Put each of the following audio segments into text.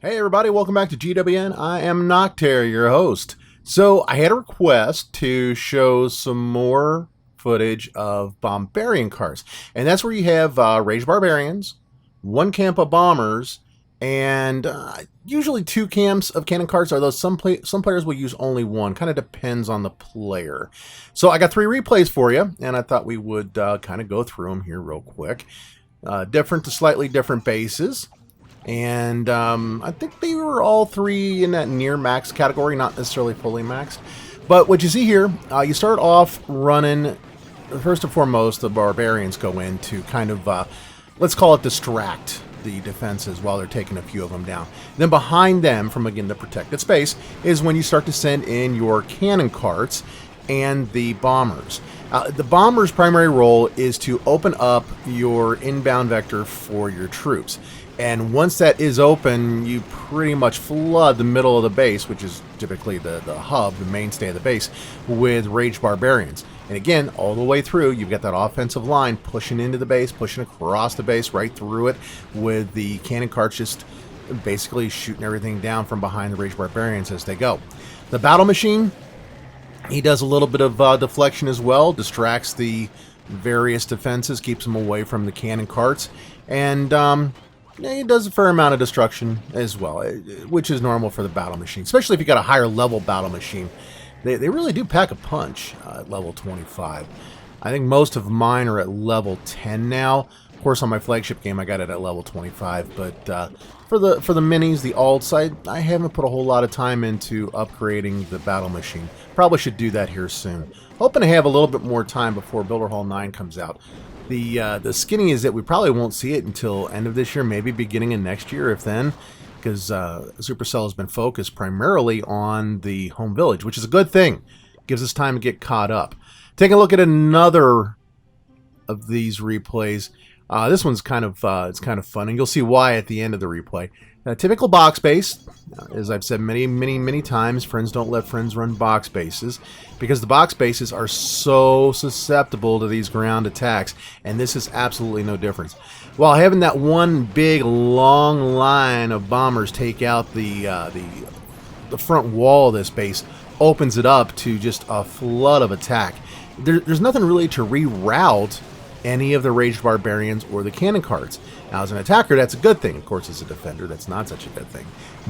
Hey everybody, welcome back to GWN. I am Noctair, your host. So I had a request to show some more footage of Bombarian Carts. And that's where you have Raged Barbarians, one camp of Bombers, and usually two camps of Cannon Carts, although some players will use only one. Kind of depends on the player. So I got 3 replays for you, and I thought we would kind of go through them here real quick. Different to slightly different bases. And I think they were all 3 in that near max category, not necessarily fully maxed. But what you see here, you start off running, first and foremost, the Barbarians go in to kind of, let's call it distract the defenses while they're taking a few of them down. Then behind them, from again the protected space, is when you start to send in your cannon carts and the bombers. The bombers' primary role is to open up your inbound vector for your troops. And once that is open, you pretty much flood the middle of the base, which is typically the hub, the mainstay of the base, with Raged Barbarians. And again, all the way through, you've got that offensive line pushing into the base, pushing across the base, right through it, with the cannon carts just basically shooting everything down from behind the Raged Barbarians as they go. The battle machine, he does a little bit of deflection as well, distracts the various defenses, keeps them away from the cannon carts, and he does a fair amount of destruction as well, which is normal for the battle machine, especially if you got a higher level battle machine. They really do pack a punch at level 25. I think most of mine are at level 10 now. Of course, on my flagship game, I got it at level 25. But for the minis, the alts, I haven't put a whole lot of time into upgrading the battle machine. Probably should do that here soon. Hoping to have a little bit more time before Builder Hall 9 comes out. The skinny is that we probably won't see it until end of this year, maybe beginning of next year, if then, because Supercell has been focused primarily on the home village, which is a good thing. Gives us time to get caught up. Taking a look at another of these replays. This one's kind of fun, and you'll see why at the end of the replay. Typical box base, as I've said many times, friends don't let friends run box bases because the box bases are so susceptible to these ground attacks, and this is absolutely no difference. While having that one big long line of bombers take out the front wall of this base opens it up to just a flood of attack. There's nothing really to reroute any of the Raged Barbarians or the cannon carts. Now, as an attacker, that's a good thing. Of course, as a defender, that's not such a good thing.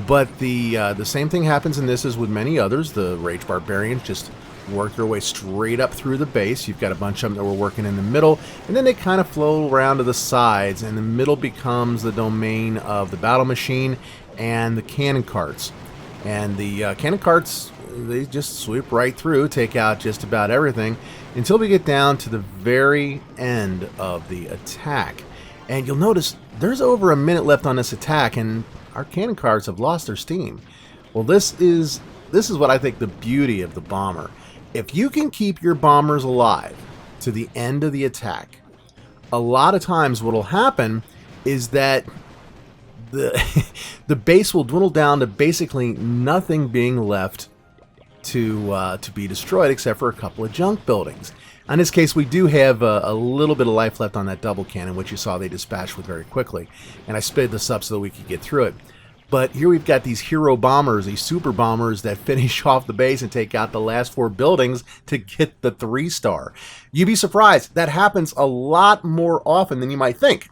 But the same thing happens in this as with many others. The Raged Barbarians just work their way straight up through the base. You've got a bunch of them that were working in the middle, and then they kind of flow around to the sides, and the middle becomes the domain of the battle machine and the cannon carts. And the cannon carts, they just sweep right through, take out just about everything, until we get down to the very end of the attack. And you'll notice there's over a minute left on this attack, and our cannon carts have lost their steam. Well, this is what I think the beauty of the bomber. If you can keep your bombers alive to the end of the attack, a lot of times what will happen is that the base will dwindle down to basically nothing being left to be destroyed except for a couple of junk buildings. In this case, we do have a little bit of life left on that double cannon, which you saw they dispatched with very quickly. And I sped this up so that we could get through it. But here we've got these hero bombers, these super bombers that finish off the base and take out the last 4 buildings to get the 3-star. You'd be surprised. That happens a lot more often than you might think.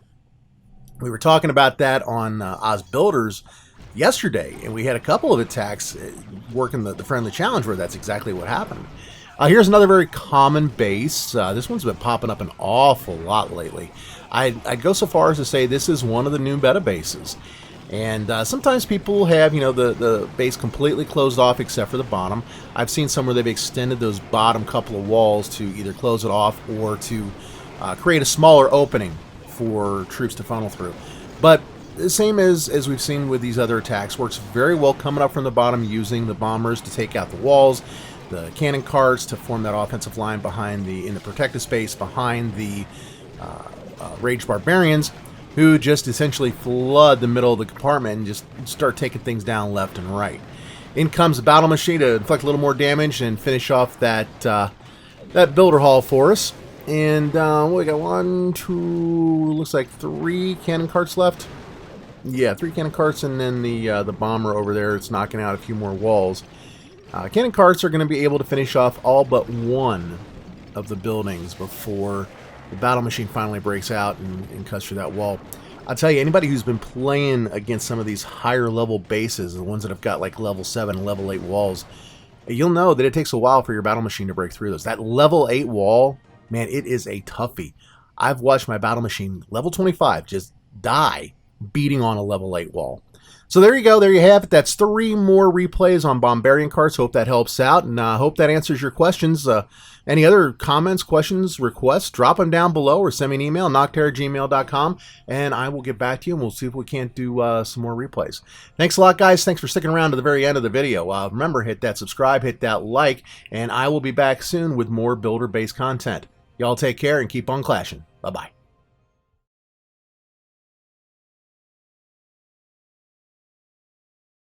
We were talking about that on Oz Builders yesterday, and we had a couple of attacks working the friendly challenge where that's exactly what happened. Here's another very common base. This one's been popping up an awful lot lately. I'd go so far as to say this is one of the new beta bases. And sometimes people have, the base completely closed off except for the bottom. I've seen some where they've extended those bottom couple of walls to either close it off or to create a smaller opening for troops to funnel through. But the same as we've seen with these other attacks, works very well coming up from the bottom using the bombers to take out the walls, the cannon carts to form that offensive line behind in the protected space behind the Raged Barbarians, who just essentially flood the middle of the compartment and just start taking things down left and right. In comes the battle machine to inflict a little more damage and finish off that builder hall for us. And we got 1, 2, looks like 3 cannon carts left. Yeah, 3 cannon carts and then the bomber over there. It's knocking out a few more walls. Cannon carts are going to be able to finish off all but one of the buildings before the battle machine finally breaks out and cuts through that wall. I'll tell you, anybody who's been playing against some of these higher level bases, the ones that have got like level 7 and level 8 walls, you'll know that it takes a while for your battle machine to break through those. That level 8 wall, man, it is a toughie. I've watched my battle machine, level 25, just die beating on a level 8 wall. So there you go. There you have it. That's 3 more replays on Bombarian Carts. Hope that helps out, and hope that answers your questions. Any other comments, questions, requests, drop them down below or send me an email, nocterra@gmail.com, and I will get back to you, and we'll see if we can't do some more replays. Thanks a lot, guys. Thanks for sticking around to the very end of the video. Remember, hit that subscribe, hit that like, and I will be back soon with more builder-based content. Y'all take care and keep on clashing. Bye-bye.